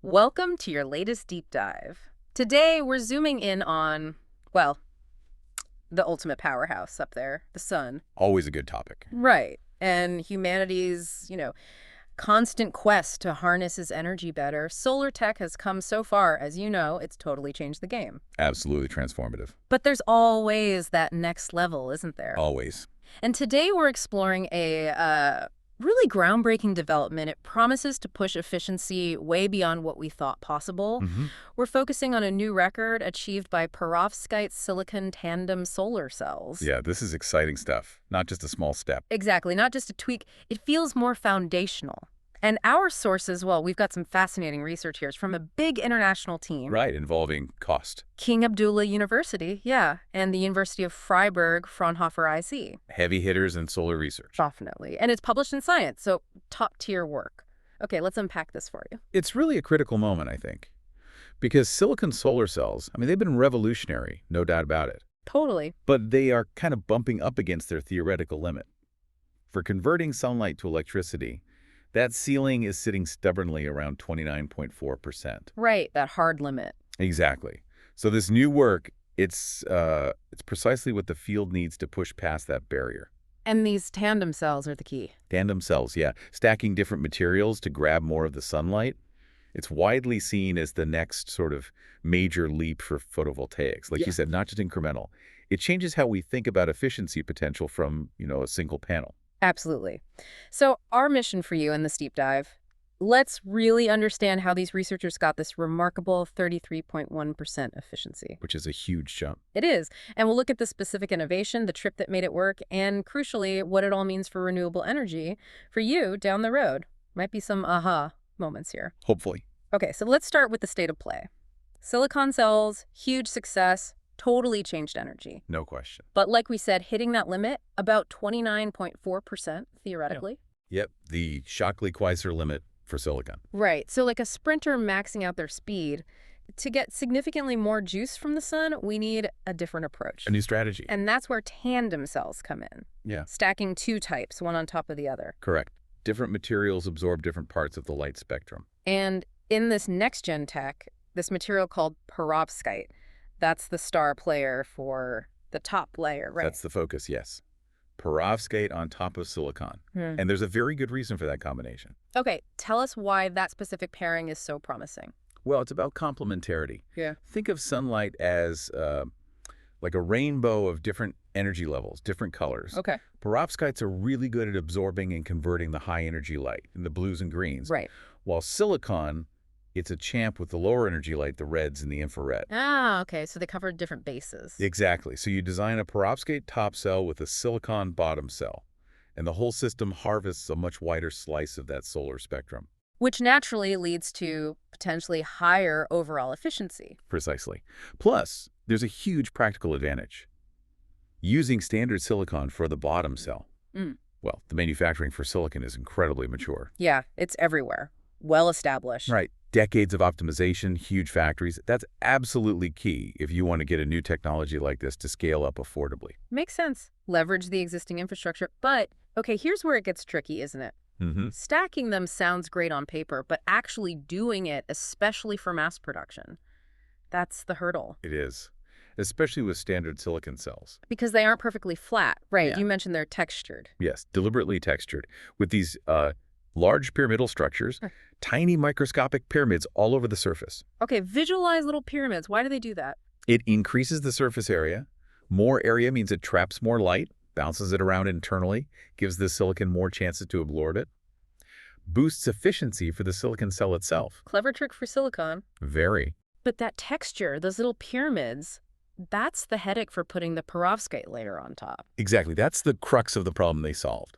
Welcome to your latest deep dive. Today, we're zooming in on, well, the ultimate powerhouse up there, the sun. Always a good topic. Right. And humanity's, constant quest to harness its energy better. Solar tech has come so far, as you know, it's totally changed the game. Absolutely transformative. But there's always that next level, isn't there? Always. And today we're exploring a really groundbreaking development. It promises to push efficiency way beyond what we thought possible. We're focusing on a new record achieved by perovskite-silicon tandem solar cells. Yeah, this is exciting stuff. Not just a small step. Exactly, not just a tweak. It feels more foundational. And our sources, well, we've got some fascinating research here. It's from a big international team. Right, involving cost. King Abdullah University, yeah, and the University of Freiburg Fraunhofer IC. Heavy hitters in solar research. Definitely. And it's published in Science, so top-tier work. Okay, let's unpack this for you. It's really a critical moment, I think. Because silicon solar cells, they've been revolutionary, no doubt about it. Totally. But they are kind of bumping up against their theoretical limit. For converting sunlight to electricity, that ceiling is sitting stubbornly around 29.4%. Right, that hard limit. Exactly. So this new work, it's precisely what the field needs to push past that barrier. And these tandem cells are the key. Tandem cells, yeah. Stacking different materials to grab more of the sunlight. It's widely seen as the next sort of major leap for photovoltaics. Like you said, not just incremental. It changes how we think about efficiency potential from, a single panel. Absolutely. So our mission for you in this deep dive, let's really understand how these researchers got this remarkable 33.1% efficiency. Which is a huge jump. It is. And we'll look at the specific innovation, the trip that made it work, and crucially, what it all means for renewable energy for you down the road. Might be some aha moments here. Hopefully. Okay, so let's start with the state of play. Silicon cells, huge success, totally changed energy. No question. But like we said, hitting that limit, about 29.4% theoretically. Yep, the Shockley-Queisser limit for silicon. Right, so like a sprinter maxing out their speed, to get significantly more juice from the sun, we need a different approach. A new strategy. And that's where tandem cells come in. Yeah. Stacking two types, one on top of the other. Correct. Different materials absorb different parts of the light spectrum. And in this next-gen tech, this material called perovskite, that's the star player for the top layer, right? That's the focus, yes. Perovskite on top of silicon. And there's a very good reason for that combination. Okay, tell us why that specific pairing is so promising. Well, it's about complementarity. Yeah. Think of sunlight as like a rainbow of different energy levels, different colors. Okay. Perovskites are really good at absorbing and converting the high energy light in the blues and greens. Right. While silicon, it's a champ with the lower energy light, the reds and the infrared. Ah, okay, so they cover different bases. Exactly. So you design a perovskite top cell with a silicon bottom cell, and the whole system harvests a much wider slice of that solar spectrum. Which naturally leads to potentially higher overall efficiency. Precisely. Plus, there's a huge practical advantage. Using standard silicon for the bottom cell. Well, the manufacturing for silicon is incredibly mature. Yeah, it's everywhere. Well established. Right. Decades of optimization, huge factories. That's absolutely key if you want to get a new technology like this to scale up affordably. Makes sense. Leverage the existing infrastructure. But, okay, here's where it gets tricky, isn't it? Stacking them sounds great on paper, but actually doing it, especially for mass production, that's the hurdle. It is, especially with standard silicon cells. Because they aren't perfectly flat. Right, Yeah. You mentioned they're textured. Yes, deliberately textured with these large pyramidal structures, tiny microscopic pyramids all over the surface. Okay, visualize little pyramids. Why do they do that? It increases the surface area. More area means it traps more light, bounces it around internally, gives the silicon more chances to absorb it, boosts efficiency for the silicon cell itself. Clever trick for silicon. Very. But that texture, those little pyramids, that's the headache for putting the perovskite layer on top. Exactly. That's the crux of the problem they solved.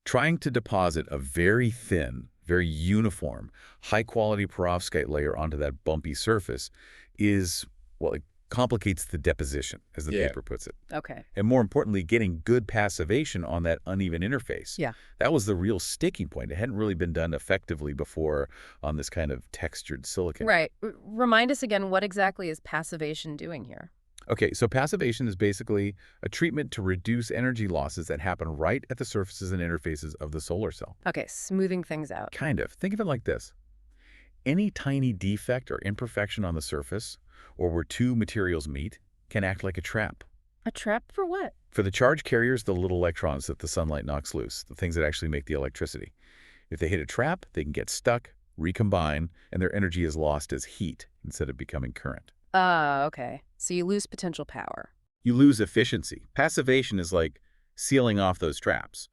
Trying to deposit a very thin, very uniform, high-quality perovskite layer onto that bumpy surface is, well, it complicates the deposition, as the paper puts it. Okay. And more importantly, getting good passivation on that uneven interface. Yeah. That was the real sticking point. It hadn't really been done effectively before on this kind of textured silicon. Right. Remind us again, what exactly is passivation doing here? Okay, so passivation is basically a treatment to reduce energy losses that happen right at the surfaces and interfaces of the solar cell. Okay, smoothing things out. Kind of. Think of it like this. Any tiny defect or imperfection on the surface, or where two materials meet, can act like a trap. A trap for what? For the charge carriers, the little electrons that the sunlight knocks loose, the things that actually make the electricity. If they hit a trap, they can get stuck, recombine, and their energy is lost as heat instead of becoming current. Ah, okay. So you lose potential power. You lose efficiency. Passivation is like sealing off those traps.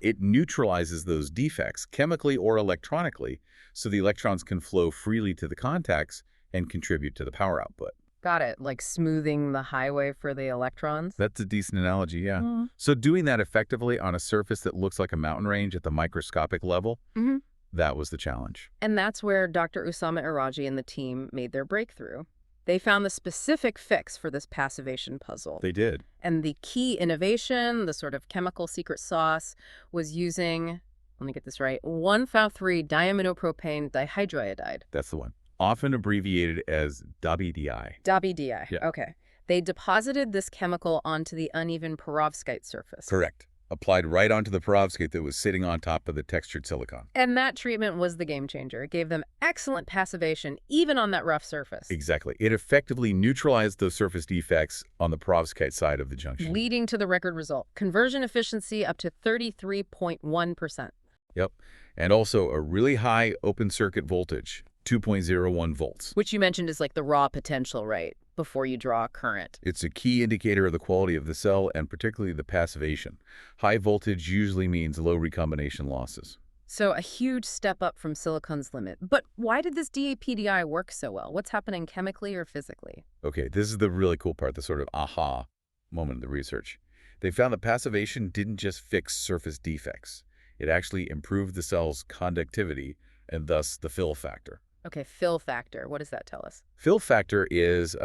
It neutralizes those defects chemically or electronically so the electrons can flow freely to the contacts and contribute to the power output. Got it. Like smoothing the highway for the electrons? That's a decent analogy, yeah. Mm. So doing that effectively on a surface that looks like a mountain range at the microscopic level, Mm-hmm. that was the challenge. And that's where Dr. Usama Iraji and the team made their breakthrough. They found the specific fix for this passivation puzzle. They did. And the key innovation, the sort of chemical secret sauce, was using, let me get this right, 1,4-diaminopropane dihydroiodide. That's the one. Often abbreviated as WDI. WDI. Yeah. Okay. They deposited this chemical onto the uneven perovskite surface. Correct. Applied right onto the perovskite that was sitting on top of the textured silicon. And that treatment was the game changer. It gave them excellent passivation, even on that rough surface. Exactly. It effectively neutralized those surface defects on the perovskite side of the junction. Leading to the record result, conversion efficiency up to 33.1%. Yep. And also a really high open circuit voltage, 2.01 volts. Which you mentioned is like the raw potential, right, before you draw a current. It's a key indicator of the quality of the cell and particularly the passivation. High voltage usually means low recombination losses. So a huge step up from silicon's limit. But why did this DAPDI work so well? What's happening chemically or physically? Okay, this is the really cool part, the sort of aha moment in the research. They found that passivation didn't just fix surface defects. It actually improved the cell's conductivity and thus the fill factor. Okay, fill factor. What does that tell us? Fill factor is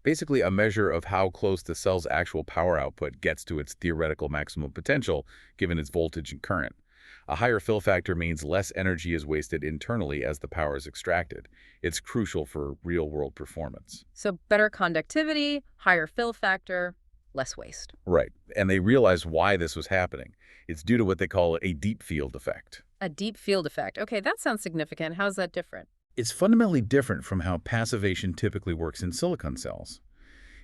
basically a measure of how close the cell's actual power output gets to its theoretical maximum potential given its voltage and current. A higher fill factor means less energy is wasted internally as the power is extracted. It's crucial for real-world performance. So better conductivity, higher fill factor, less waste. Right. And they realized why this was happening. It's due to what they call a deep field effect. A deep field effect. Okay, that sounds significant. How's that different? It's fundamentally different from how passivation typically works in silicon cells.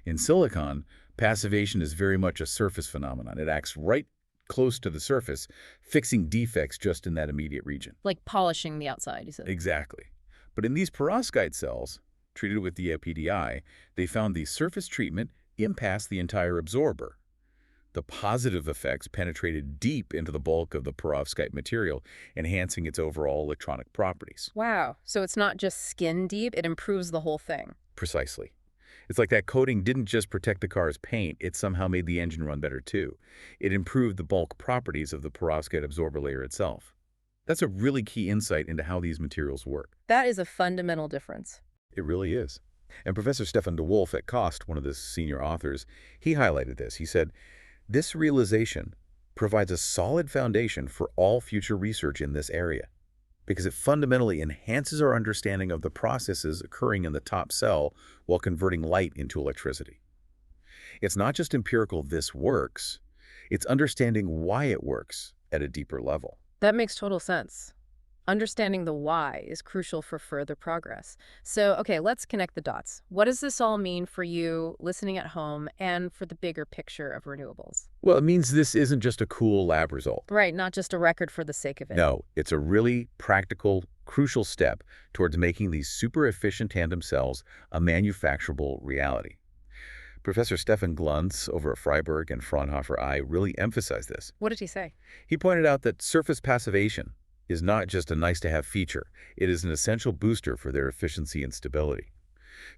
In silicon, passivation is very much a surface phenomenon. It acts right close to the surface, fixing defects just in that immediate region. Like polishing the outside, you said. Exactly. But in these perovskite cells, treated with DAPDI, they found the surface treatment impassed the entire absorber. The positive effects penetrated deep into the bulk of the perovskite material, enhancing its overall electronic properties. Wow. So it's not just skin deep, it improves the whole thing. Precisely. It's like that coating didn't just protect the car's paint, it somehow made the engine run better too. It improved the bulk properties of the perovskite absorber layer itself. That's a really key insight into how these materials work. That is a fundamental difference. It really is. And Professor Stefan de Wolf at Cost, one of the senior authors, he highlighted this. He said, "This realization provides a solid foundation for all future research in this area because it fundamentally enhances our understanding of the processes occurring in the top cell while converting light into electricity. It's not just empirical this works, it's understanding why it works at a deeper level." That makes total sense. Understanding the why is crucial for further progress. So, okay, let's connect the dots. What does this all mean for you listening at home and for the bigger picture of renewables? Well, it means this isn't just a cool lab result. Right, not just a record for the sake of it. No, it's a really practical, crucial step towards making these super efficient tandem cells a manufacturable reality. Professor Stefan Glunz over at Freiburg and Fraunhofer I really emphasized this. What did he say? He pointed out that surface passivation is not just a nice-to-have feature. It is an essential booster for their efficiency and stability.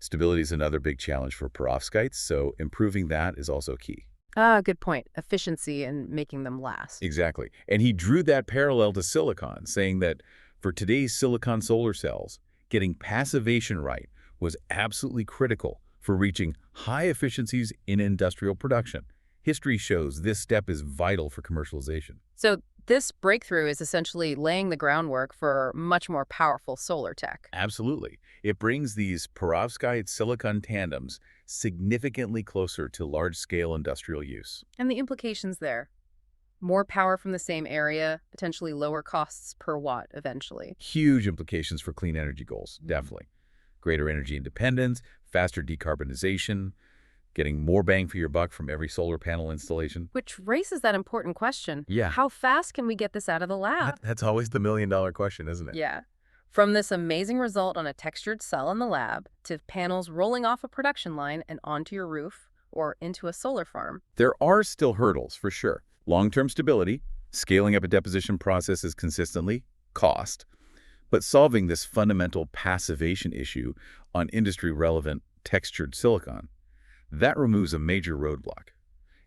Stability is another big challenge for perovskites, so improving that is also key. Ah, good point. Efficiency and making them last. Exactly. And he drew that parallel to silicon, saying that for today's silicon solar cells, getting passivation right was absolutely critical for reaching high efficiencies in industrial production. History shows this step is vital for commercialization. So this breakthrough is essentially laying the groundwork for much more powerful solar tech. Absolutely. It brings these perovskite-silicon tandems significantly closer to large-scale industrial use. And the implications there. More power from the same area, potentially lower costs per watt eventually. Huge implications for clean energy goals, definitely. Greater energy independence, faster decarbonization, getting more bang for your buck from every solar panel installation. Which raises that important question. Yeah, How fast can we get this out of the lab? that's always the million-dollar question, isn't it? Yeah. From this amazing result on a textured cell in the lab to panels rolling off a production line and onto your roof or into a solar farm. There are still hurdles, for sure. Long-term stability, scaling up a deposition processes consistently, cost, but solving this fundamental passivation issue on industry-relevant textured silicon, that removes a major roadblock.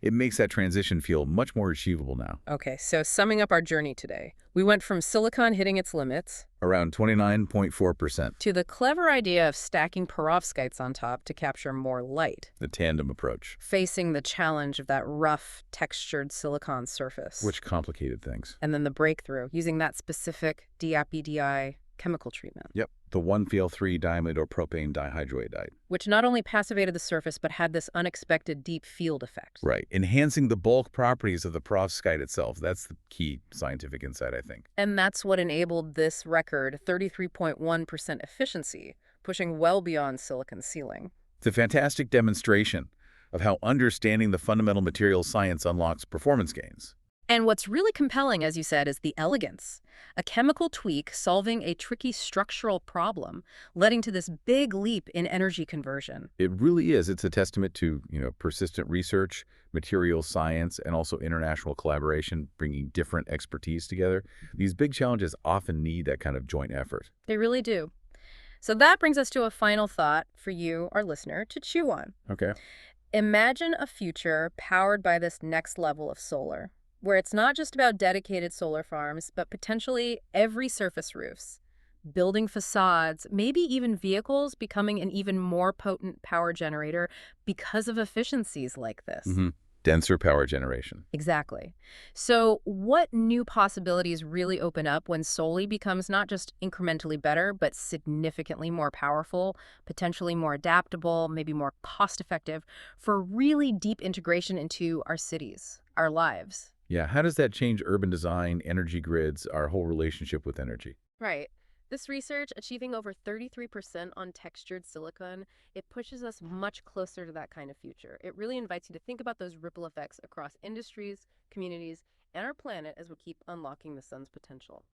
It makes that transition feel much more achievable now. Okay, so summing up our journey today, we went from silicon hitting its limits Around 29.4%, to the clever idea of stacking perovskites on top to capture more light, the tandem approach, facing the challenge of that rough, textured silicon surface. which complicated things. And then the breakthrough, using that specific DAPDI chemical treatment, Yep, the 1-phenol-3-diamidopropane dihydroiodide. which not only passivated the surface but had this unexpected deep field effect. Right, enhancing the bulk properties of the perovskite itself. That's the key scientific insight, I think. And that's what enabled this record 33.1% efficiency, pushing well beyond silicon sealing. It's a fantastic demonstration of how understanding the fundamental materials science unlocks performance gains. And what's really compelling, as you said, is the elegance. A chemical tweak solving a tricky structural problem, leading to this big leap in energy conversion. It really is. It's a testament to, persistent research, materials science, and also international collaboration, bringing different expertise together. These big challenges often need that kind of joint effort. They really do. So that brings us to a final thought for you, our listener, to chew on. Okay. Imagine a future powered by this next level of solar, where it's not just about dedicated solar farms, but potentially every surface roofs, building facades, maybe even vehicles becoming an even more potent power generator because of efficiencies like this. Denser power generation. Exactly. So what new possibilities really open up when solar becomes not just incrementally better, but significantly more powerful, potentially more adaptable, maybe more cost-effective for really deep integration into our cities, our lives? Yeah, how does that change urban design, energy grids, our whole relationship with energy? Right. This research, achieving over 33% on textured silicon, it pushes us much closer to that kind of future. It really invites you to think about those ripple effects across industries, communities, and our planet as we keep unlocking the sun's potential.